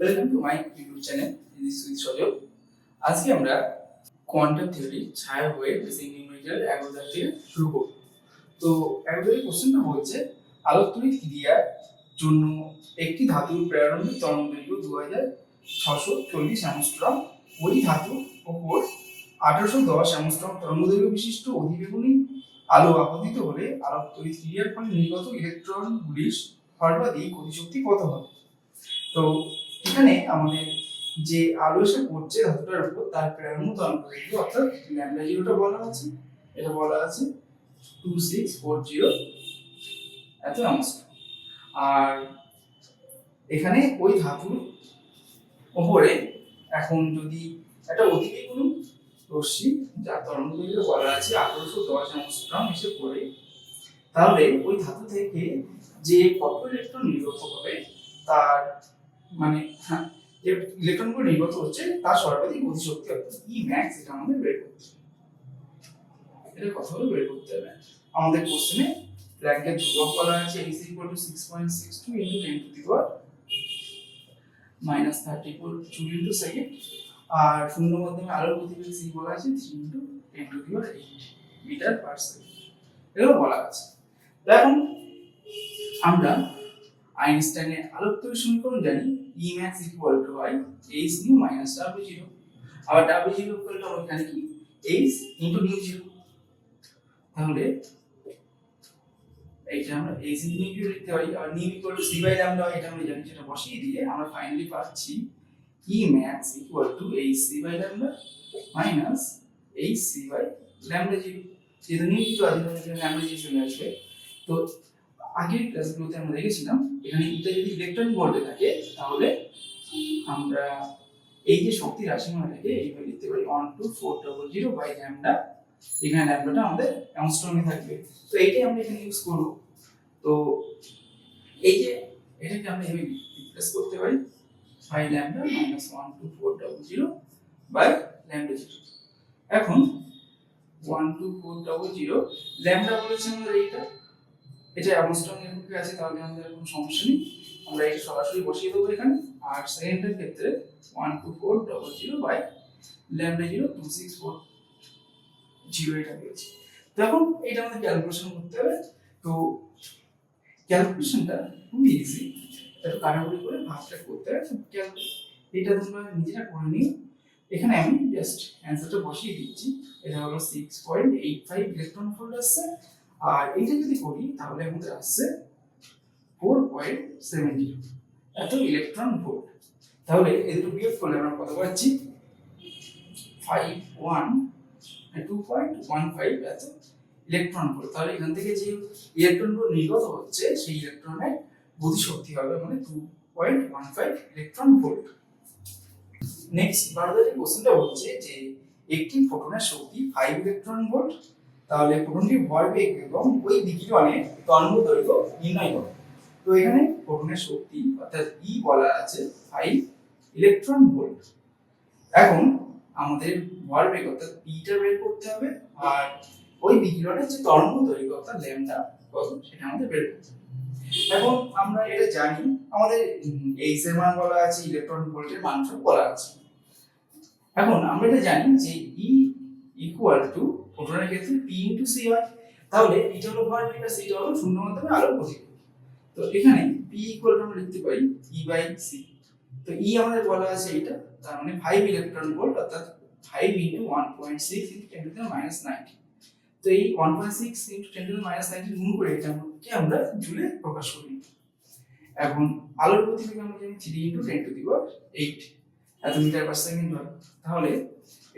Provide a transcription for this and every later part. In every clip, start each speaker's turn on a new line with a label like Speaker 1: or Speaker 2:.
Speaker 1: Welcome to my YouTube channel physics with Sajal. আজকে আমরা quantum theory ছায়া হয়ে বেসিক নিউমেরিক্যাল 11 থেকে শুরু করব। তো 11 কোশ্চেনটা হচ্ছে আলোকতড়িৎ ক্রিয়ার জন্য একটি ধাতুর প্রারম্ভিক তরঙ্গদৈর্ঘ্য 2640 অ্যাংস্ট্রম, ওই ধাতুর ওপর 1810 অ্যাংস্ট্রম তরঙ্গদৈর্ঘ্য বিশিষ্ট অধিবেগুনি আলো আপতিত হলে আলোকতড়িৎ ক্রিয়ার ফলে নির্গত ইলেকট্রনগুলির সর্বাধিক গতিশক্তি কত হবে। তো এখানে আমাদের যে আলো এসে পড়ছে ধাতুটার উপর তার প্রারম্ভ তরঙ্গদৈর্ঘ্য অর্থাৎ ল্যামডা জিরোটা বলা আছে, এটা বলা আছে 2640 এত অ্যাংস্ট্রম। আর এখানে ওই ধাতুর উপরে এখন যদি একটা অতিবেগুনি রশ্মি যার তরঙ্গদৈর্ঘ্য বলা আছে 1810 অ্যাংস্ট্রম এসে পড়ে, তাহলে ওই ধাতু থেকে যে কত ইলেকট্রন নির্গত হবে তার মানে যে ইলেকট্রনগুলো নির্গত হচ্ছে তার সর্বাধিক গতিশক্তি অর্থাৎ ই ম্যাক্স এটা আমাদের বের করতে হবে। এটা কথা হলো বের করতে হবে। আমাদের কোশ্চেনে প্ল্যাঙ্কের ধ্রুবক বলা আছে h = 6.62 × 10⁻³ জুল / সেকেন্ড, আর শূন্য মাধ্যমে আলোর গতিবেগ c বলা আছে 3 × 10⁸ মিটার/সেকেন্ড এগুলো বলা আছে। এখন আমরা আইনস্টাইনের আলোকতড়িৎ সমীকরণ জানি E max = হয় h nu - w0, আবার w0 আমরা এখানে কি h * nu0, তাহলে এইটা আমরা h * nu0 লিখতে পারি। আর nu = c/λ এটা আমরা জানি, সেটা বসিয়ে দিয়ে আমরা ফাইনালি পাচ্ছি E max = hc/λ - hc/λ0। যেহেতু nu কিছু আছে তাহলে λ0 চলে আসবে। তো আগের ক্লাসগুলোতে আমরা দেখেছিলাম এখানে এটা যদি ইলেকট্রন ভোল্টে থাকে তাহলে আমরা এই যে শক্তি রাশিমালাটাকে এইভাবে লিখতে পারি 12400/λ। এখানে ল্যামডাটা আমাদের অ্যাংস্ট্রমে থাকবে, তো এইটাই আমরা এখানে ইউজ করব। তো এই যে এটাকে আমরা এভাবে রিপ্লেস করতে পারি 5λ - 12400/λ0। এখন 12400 ল্যামডা বলেছে আমাদের এটা অ্যাংস্ট্রম এককে আছে, তাহলে আমাদের কোনো সমস্যা নেই, আমরা এটা সরাসরি বসিয়ে দেবো এখানে। আর সেকেন্ডের ক্ষেত্রে 12400/λ0 2640 এটা পেয়েছি। তো এখন এটা আমাদের ক্যালকুলেশন করতে হবে। তো ক্যালকুলেশনটা খুবই ইজি, একটু কাটাকুটি করে ভাগটা করতে হবে। এটা তোমরা নিজেরা করে নিও। এখানে আমি জাস্ট অ্যানসারটা বসিয়ে দিচ্ছি। এটা হলো 6.85 ইলেকট্রন ভোল্ট আসছে, আর এটা যদি করি তাহলে আমাদের আসছে 4.70 এত ইলেকট্রন ভোল্ট। তাহলে এই দুটো বিয়োগ করলে আমরা কত পাচ্ছি 2.15 এত ইলেকট্রন ভোল্ট। তাহলে এখান থেকে যে ইলেকট্রনগুলো নির্গত হচ্ছে সেই ইলেকট্রনের গতিশক্তি হবে মানে 2.15 ইলেকট্রন ভোল্ট। নেক্সট বারবার কোশ্চেনটা হচ্ছে যে একটি ফোটনের শক্তি 5 ইলেকট্রন ভোল্ট, তাহলে ফোটনটির ভরবেগ এবং ওই বিকিরণের তরঙ্গদৈর্ঘ্য নির্ণয় করো। তো এখানে ফোটনের শক্তি অর্থাৎ E বলা আছে 5 ইলেকট্রন ভোল্ট। এখন আমাদের ভরবেগ অর্থাৎ Pটা বের করতে হবে, আর ওই বিকিরণের যে তরঙ্গদৈর্ঘ্য অর্থাৎ ল্যামডা কত সেটা আমাদের বের করতে হবে। এখন আমরা এটা জানি, আমাদের h এর মান বলা আছে, ইলেকট্রন ভোল্টের মান সব বলা আছে। এখন আমরা এটা জানি যে E = ফোটনের ক্ষেত্রে P * C হয়, তাহলে এটা হলো ভরবেগ আর সেটা হলো শূন্য মাধ্যমে আলোর গতিবেগ। তো এখানে P = আমরা লিখতে পারি E/c। তো E আমাদের বলা আছে এটা, তার মানে 5 ইলেকট্রন ভোল্ট অর্থাৎ 5 × 1.6 × 10⁻90। তো এই 1.6 × 10⁻90 গুণ করে এটাকে আমরা জুলে প্রকাশ করি। এখন আলোর গতিবেগ আমরা জানি 3 × 10⁸ এত মিটার/সেকেন্ড হয়। তাহলে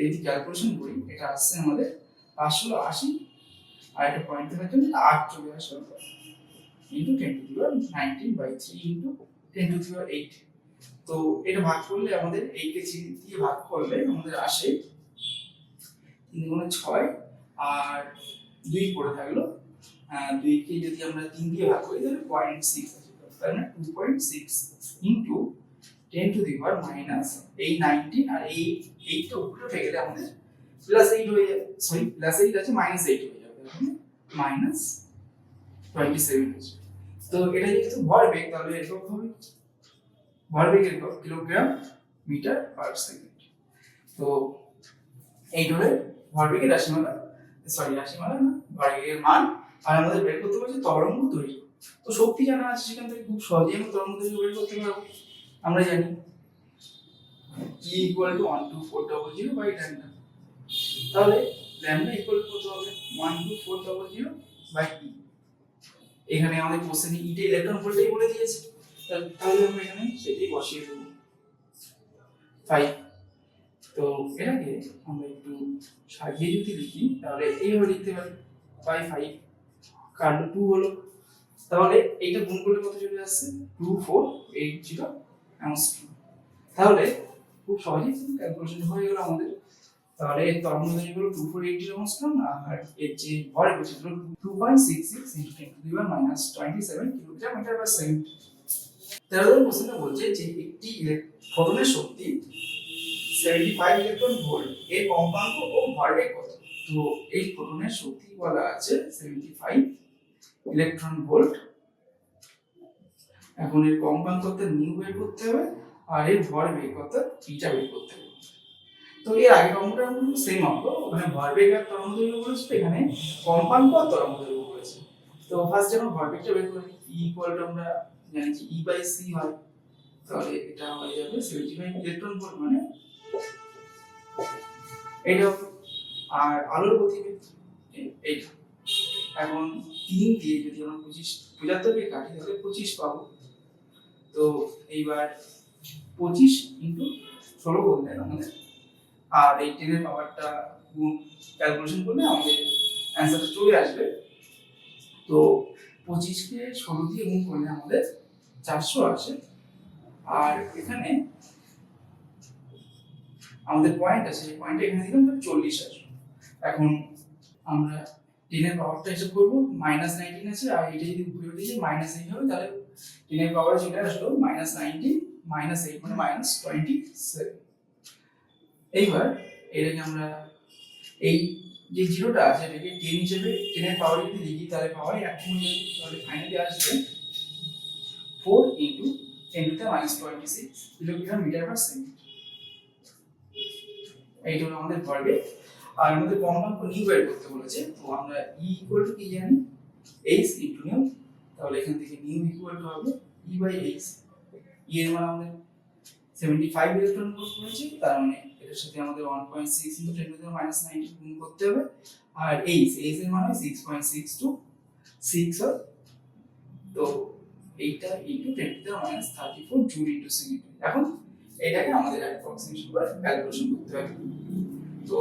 Speaker 1: এই যে ক্যালকুলেশন করি এটা আসছে আমাদের 580, আর একটা পয়েন্ট থাকার জন্য 8 চলে আসবে × 10⁻19/3 × 10⁸। তো এটা ভাগ করলে আমাদের 8 কে 3 দিয়ে ভাগ করলে আমাদের আসে 3 × 6 আর 2 পড়ে থাকলো। 2 কে যদি আমরা 3 দিয়ে ভাগ করি তাহলে 0.6 আসে, তার মানে 2.6 × 10⁻⁻, এই 19 আর এই 8 টা উপরে উঠে গেলে আমাদের +8 হয়ে যাবে, সরি +8 আছে -8 হয়ে যাবে, মানে -27 হয়ে যাবে। তো এটা যেহেতু ভরবেগ তাহলে একক হবে ভরবেগের একক কিলোগ্রাম মিটার পার সেকেন্ড। তো এই হলো ভরবেগের রাশিমালা না, ভরবেগের মান। আর আমাদের বের করতে হবে যে তরঙ্গ দৈর্ঘ্য। তো শক্তি জানা আছে, সেখান থেকে খুব সহজেই আমরা তরঙ্গ দৈর্ঘ্য বের করতে পারবো। আমরা জানি E = 12400/λ। তাহলে ল্যামডা ইকুয়াল কত হবে? 12400/E। এখানে আমাদের কোশ্চেনে ইটা ইলেকট্রন ভোল্টেই বলে দিয়েছে, তাহলে আমরা এখানে সেটাই বসিয়ে দেব 5। তো এটাকে আমরা একটু সাজিয়ে যদি লিখি তাহলে এইভাবে লিখতে পারি 5 কারণ 2 হলো, তাহলে এইটা গুণ করলে কত চলে আসছে? 2480 অ্যাংস্ট্রম। তাহলে খুব সহজেই ক্যালকুলেশন হয়ে গেল আমাদের। তাহলে এর তরঙ্গ দৈর্ঘ্য হলো 2480 অ্যাংস্ট্রম, আর এর যে ভরের ছিল 2.66 × 10⁻27 কিলোগ্রাম মিটার পার সেকেন্ড। 13 নম্বর কোশ্চেনটা বলছে যে একটি ফোটনের শক্তি 75 ইলেকট্রন ভোল্ট, এর কম্পাঙ্ক ও ভরবেগ কত? তো এই ফোটনের শক্তি বলা আছে 75 ইলেকট্রন ভোল্ট। এখন এর কম্পাঙ্ক কত নিউ বের করতে হবে, আর এর ভরবেগ কত থিটা বের করতে হবে। তো এর আগে অঙ্কটা আমরা সেম অঙ্ক, ওখানে ভরবেগ আর তরঙ্গ দৈর্ঘ্য বলেছে, এখানে কম্পাঙ্ক আর তরঙ্গ দৈর্ঘ্য বলেছে। তো ফার্স্ট যখন ভরবেগটা বের করি, E = আমরা জানি যে E/c হয়, তাহলে এটা হয়ে যাবে 75 ইলেকট্রন ভোল্ট, মানে এটা। আর আলোর গতিবেগ এইটা। এখন 3 দিয়ে যদি আমরা 75 কে কাটি তাহলে 25 পাবো। তো এইবার 25 × 16 করলে আমাদের, আর এই 10 এর পাওয়ারটা গুণ ক্যালকুলেশন করলে আমাদের অ্যান্সারটা চলে আসবে। তো 25 কে 16 দিয়ে গুণ করলে আমাদের 400 আসে। আর এখানে আমাদের পয়েন্ট আছে, এই পয়েন্টটা এখানে দিলাম, তাহলে 40 আসবে। এখন আমরা 10 এর পাওয়ারটা হিসাব করব, -19 আছে, আর এটা যদি উপরে উঠে যায় -8 হবে, তাহলে 10 এর পাওয়ার চলে আসলো -19 -8 মানে -27। এইবার এটাকে আমরা এই যে জিরোটা আছে এটাকে 10 হিসেবে 10 এর পাওয়ার যদি লিখি তাহলে পাওয়ার 1 কমে যাবে, তাহলে ফাইনালি আসবে 4 × 10⁻26 কিলোগ্রাম মিটার পার সেকেন্ড। এইটা হলো আমাদের ভরবেগ। আর আমাদের কম্পাঙ্ক নিউ বের করতে বলেছে, তো আমরা E = কি জানি? h × new. তাহলে এখান থেকে নিউ = হবে E/h। E এর মান আমাদের 75 ইলেকট্রন ভোল্ট বলেছে, তার মানে এটার সাথে আমাদের 1.6 × 10⁻19 গুণ করতে হবে। আর h এর মান হয় 6.626 হয়। তো এইটা × 10⁻34 জুল × সেকেন্ড। এখন এটাকে আমাদের অ্যাপ্রক্সিমেশন করে ক্যালকুলেশন করতে হবে। তো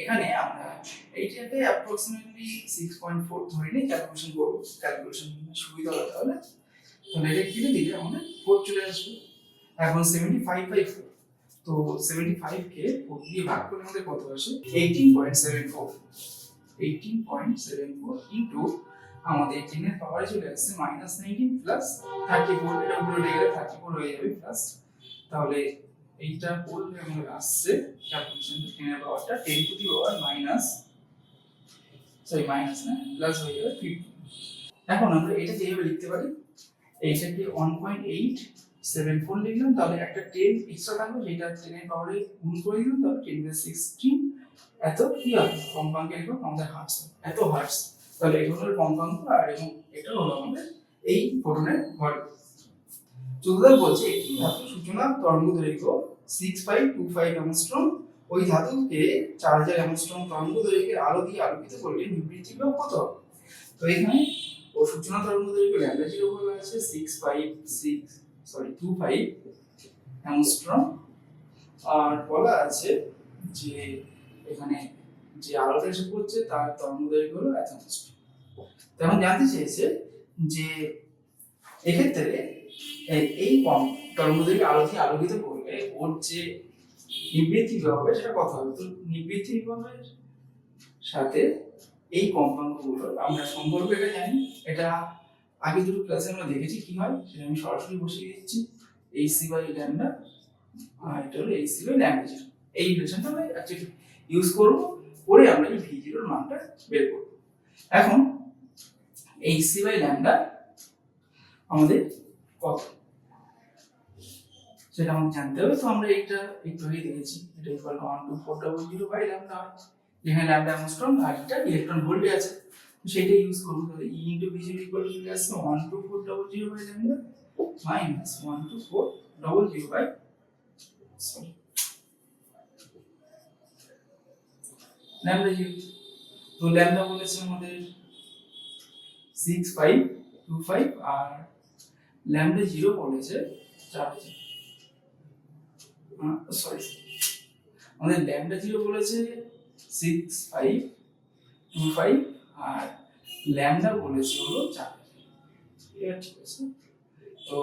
Speaker 1: এখানে আমরা এইটাকে অ্যাপ্রক্সিমেটলি 6.4 ধরে নিয়ে ক্যালকুলেশন করব, ক্যালকুলেশন সুবিধা হবে। তাহলে এটা কেটে দিলে আমাদের 4 চলে আসবে। এখন 75/4, তো 75 কে 4 দিয়ে ভাগ করলে আমাদের কত আসে? 18.74 ইনটু আমাদের 10 এর পাওয়ারে চলে আসছে -19 + 34, এটা উপরে উঠে গেলে 34 হয়ে যাবে প্লাস। তাহলে এইটা করলে আমাদের আসছে ক্যালকুলেশন 10 এর পাওয়ারটা 10 টু দি পাওয়ার মাইনাস না প্লাস হয়ে যাবে 50। এখন আমরা এটা যেভাবে লিখতে পারি, এইটাকে 1.874 লিখলাম, তাহলে একটা 10 এক্সট্রা থাকবে, যেটা 10 এর পাওয়ারে গুণ করে দিলাম, তাহলে 10⁻16 এত কি হবে? কম্পাঙ্কের একক আমাদের হার্টজ, এত হার্টজ। তাহলে এটা হলো কম্পাঙ্ক, আর এবং এটা হলো আমাদের এই ফোটনের ভরবেগ। 14 বলছে একটি ধাতু সূচনা তরঙ্গ দৈর্ঘ্য 6525 অ্যাংস্ট্রম, ওই ধাতুকে 4000 অ্যাংস্ট্রম তরঙ্গ দৈর্ঘ্যের আলো দিয়ে আলোকিত করলে নিবৃত্তি বেগ কত হবে? তো এখানে ও সূচনা তরঙ্গ দৈর্ঘ্য λ0 বলা আছে 25 অ্যাংস্ট্রম, আর বলা আছে যে এখানে যে আলোটা এসে পড়ছে তার তরঙ্গ দৈর্ঘ্য হলো 1 অ্যাংস্ট্রম। তেমন জানতে চেয়েছে যে এক্ষেত্রে এই তরঙ্গ দৈর্ঘ্য আলো দিয়ে আলোকিত করলে ওর যে নিবৃত্তি বিভব হবে সেটা কত হবে? তো নিবৃত্তি বিভবের সাথে এই কম্পাঙ্কগুলোর আমরা সম্পর্ক এটা জানি, এটা আগে দুটো ক্লাসে আমরা দেখেছি কি হয়, সেটা আমি সরাসরি বসিয়ে দিচ্ছি। hc/λ, আর এটা হলো hc/λ0। এই রিলেশনটা আমরা অ্যাকচুয়ালি ইউজ করব, করে আমরা এই v0 এর মানটা বের করব। এখন hc/λ আমাদের কত? সেটা আমাদের জানতে হবে। তো আমরা এইটা একটু আগে দেখেছি, এটা ইকুয়াল টু 12400 বাই ল্যামডা, যেখানে ল্যামডা অ্যাংস্ট্রম আর এটা ইলেকট্রন ভোল্টে আছে, তো সেটা ইউজ করবো। তাহলে E into V0 equal to চলে আসছে 12400 by lambda minus 12400 by sorry lambda 0। তো ল্যামডা বলেছে আমাদের 6525 আর ল্যামডা 0 বলেছে 4000। সরি, আমাদের ল্যামডা 0 বলেছে 6525 আর ল্যামডা বলেছে হলো 4000। ঠিক আছে, তো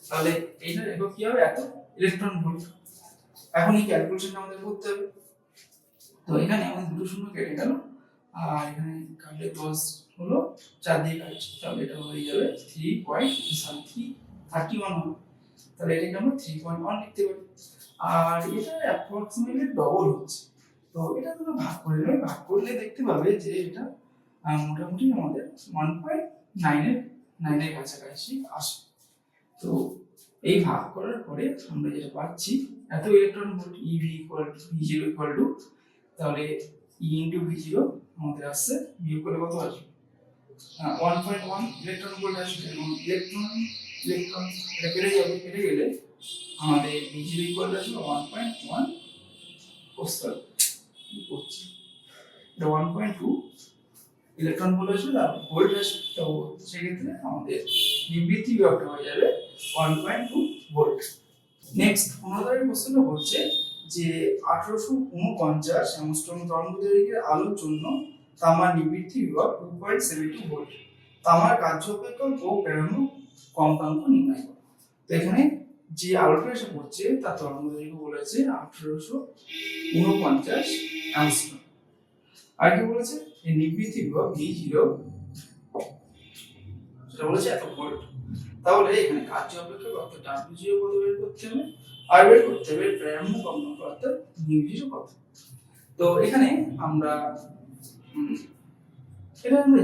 Speaker 1: তাহলে এইটার একক কি হবে? এত ইলেকট্রন ভোল্ট। এখন এই ক্যালকুলেশনটা আমাদের করতে হবে। তো এখানে আমাদের দুটো শূন্য কেটে গেল, আর এখানে কাটলে 10 হলো 4 দিয়ে কাটছি, তাহলে এটা হয়ে যাবে 3.31 হবে। তাহলে এটাকে আমরা 3.1 লিখতে পারি। আর এটা অ্যাপ্রক্সিমেটলি ডবল হচ্ছে, তো এটা তোমরা ভাগ করে নেবে। ভাগ করলে দেখতে পাবে যে এটা মোটামুটি আমাদের 1.9 এর কাছাকাছি আসে। তো এই ভাগ করার পরে আমরা যেটা পাচ্ছি, এত electron volt EV equal to V0 equal to, তাহলে E ইনটু V0 আমাদের আসছে, বিয়োগ করলে কত আসবে? 1.1 ইলেকট্রন ভোল্ট আসবে। এবং ইলেকট্রন এটা কেটে যাবে, কেটে গেলে আমাদের V0 ইকুয়াল টু আসবে 1.1 করছি, এটা 1.2 ইলেকট্রন ভোল্ট আসবে আর ভোল্ট আসবে। তো সেক্ষেত্রে আমাদের বিবৃতি বিভক্ত হয়ে যাবে 1.2 ভোল্ট। নেক্সট 15 প্রশ্নটা বলছে যে 1849 অ্যাংস্ট্রম তরঙ্গদৈর্ঘ্যের আলোর জন্য তামার নিবৃত্তি বিভব 2.72 ভোল্ট। তামার কার্য অপেক্ষক ও প্রেরণ কম্পাঙ্ক নির্ণয় করো। তো এখানে যে আলোটা এসে পড়ছে তার তরঙ্গদৈর্ঘ্য বলেছে 1849 অ্যাংস্ট্রম। আর কি বলেছে? এই নিবৃত্তি বিভব V0 সেটা বলেছে এত ভোল্ট। তাহলে এখানে কার্য অপেক্ষক অর্থাৎ W0 কত বের করতে হবে, আর বের করতে হবে প্রেরণ কম্পাঙ্ক অর্থাৎ μ0 কত। তো এখানে আমরা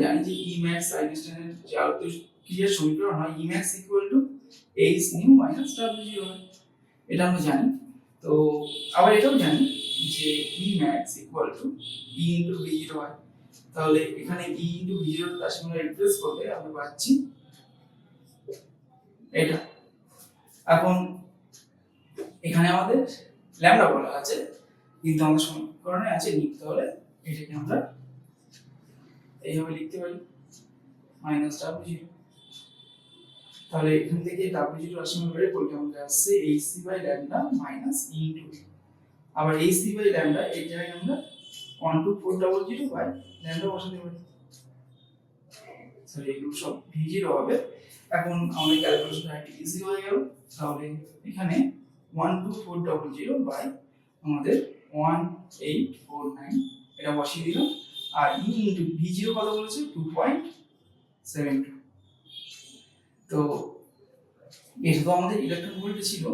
Speaker 1: জানি যে Emax আইনস্টাইনের যে আলোক ক্রিয়ার সমীকরণ হয় Emax equal to h nu minus W0 হয়, এটা আমরা জানি। তো আবার এটাও জানি যে Emax equal to E into V0 হয়। তাহলে এখানে E ইনটু V0 তার সঙ্গে রিপ্লেস করলে আমরা পাচ্ছি এটা। এখন এখানে আমাদের ল্যামডা বলা আছে, কিন্তু আমাদের সমীকরণে আছে নিতে, তাহলে এটাকে আমরা এইভাবে লিখতে পারি মাইনাস W0। তাহলে এখান থেকে W0 রাশি বের করলে আমাদের আসছে hc by lambda minus E into V। আবার hc বাই ল্যামডা এই জায়গায় আমরা 12400 বাই ল্যামডা বসাতে পারি। তাহলে এগুলো সব V0 হবে। এখন আমাদের ক্যালকুলেশনটা একটু ইজি হয়ে গেল। তাহলে এখানে 12400 বাই আমাদের 1849 এটা বসিয়ে দিলাম। আর E ইনটু V0 কত বলেছে? 2.72। তো এটা তো আমাদের ইলেকট্রন ভোল্টে ছিল,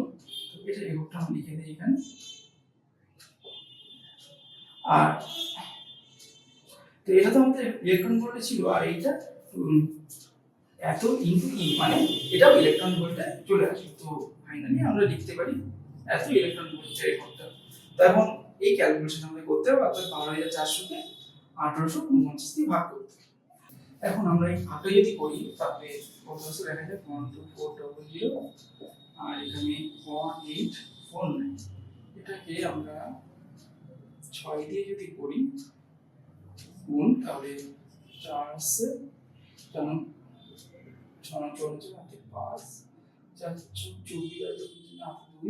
Speaker 1: তো এটা এককটা আমি লিখে দিই এখানে। আর তো এটা তো আমাদের ইলেকট্রন ভোল্টে ছিল, আর এইটা এত ইনটু E মানে এটাও ইলেকট্রন ভোল্টে চলে আসবে। তো ফাইনালি আমরা লিখতে পারি এত ইলেকট্রন ভোল্টে এককটা। তো এখন এই ক্যালকুলেশন আমাদের করতে হবে, অর্থাৎ 12400 কে 1849 দিয়ে ভাগ করতে হবে। এখন আমরা এই ভাগটা যদি করি তাহলে কত আসে দেখা যায় 12400 আর এখানে 1849, এটাকে আমরা 6 দিয়ে যদি করি গুণ, তাহলে 4 আসছে, কারণ 6 চলছে হাতে 5 4 24 আর 2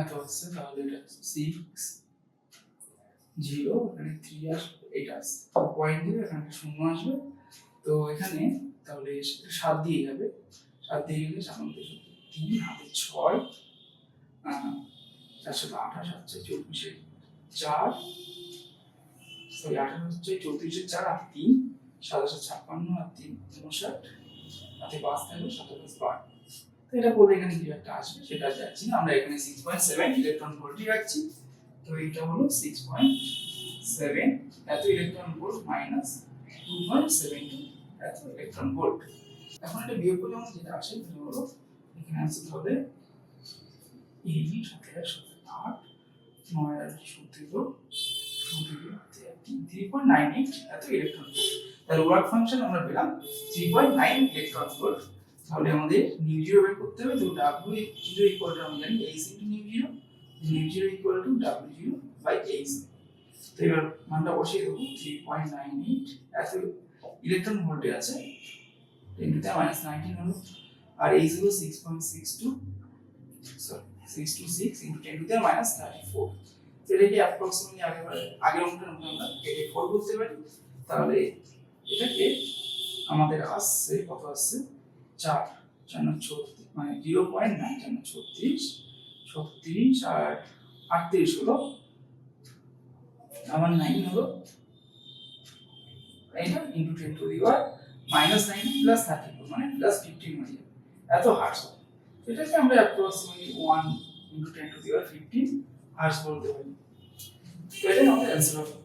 Speaker 1: এত আসছে। তাহলে এটা 6 0 এখানে 3 আসবে, 8 আসছে, পয়েন্ট দিলে এখানে শূন্য আসবে। তো এখানে তাহলে 7 দিয়ে যাবে, 7 দিয়ে গেলে 3 হাতে 6 4 সাথে 28 হচ্ছে 24 4 সরি 28 হচ্ছে 34 4 আর 3 27 56 আর 3 59 হাতে 5 থাকবে 27 12। তো এটা করলে এখানে কি একটা আসবে সেটা যাচ্ছি না, আমরা এখানে 6.7 ইলেকট্রন ভোল্ট রাখছি। তো এটা হলো 6.7 এত ইলেকট্রন ভোল্ট মাইনাস 2.72 এত ইলেকট্রন ভোল্ট। এখন এটা বিয়োগ করলে আমাদের যেটা আসে সেটা হলো এখানে আছে তাহলে এই 17 8 9 আর 3.98 এত ইলেকট্রন ভোল্ট। তাহলে ওয়ার্ক ফাংশন আমরা পেলাম 3.9 ইলেকট্রন ভোল্ট। তাহলে আমাদের নিউ জিরো বের করতে হবে। তো W0 ইকুয়াল টু আমরা জানি H into nu zero equal to W0 by H। তো এবার মানটা বসিয়ে দেবো 3.98 এত ইলেকট্রন ভোল্টে আছে 10 টু the minus 19 হলো, আর H হলো 6.62 sorry 626 into 10 to the minus 34। এটাকে অ্যাপ্রক্সিমেটলি আগের অঙ্কের মধ্যে আমরা এটাকে 4 বলতে পারি। তাহলে এটাকে আমাদের আসছে কত আসছে 4 36 মানে 0.9 36 আর 38 হলো আমার 9 হলো এটা into 10 to the power minus 9 plus 34 মানে প্লাস 15 হয়ে যাবে, এত হার্টজ হবে। এটাকে আমরা approximately 1 into 10 to the power 15 hertz বলতে পারি। তো এটাই আমাদের অ্যান্সার হবে।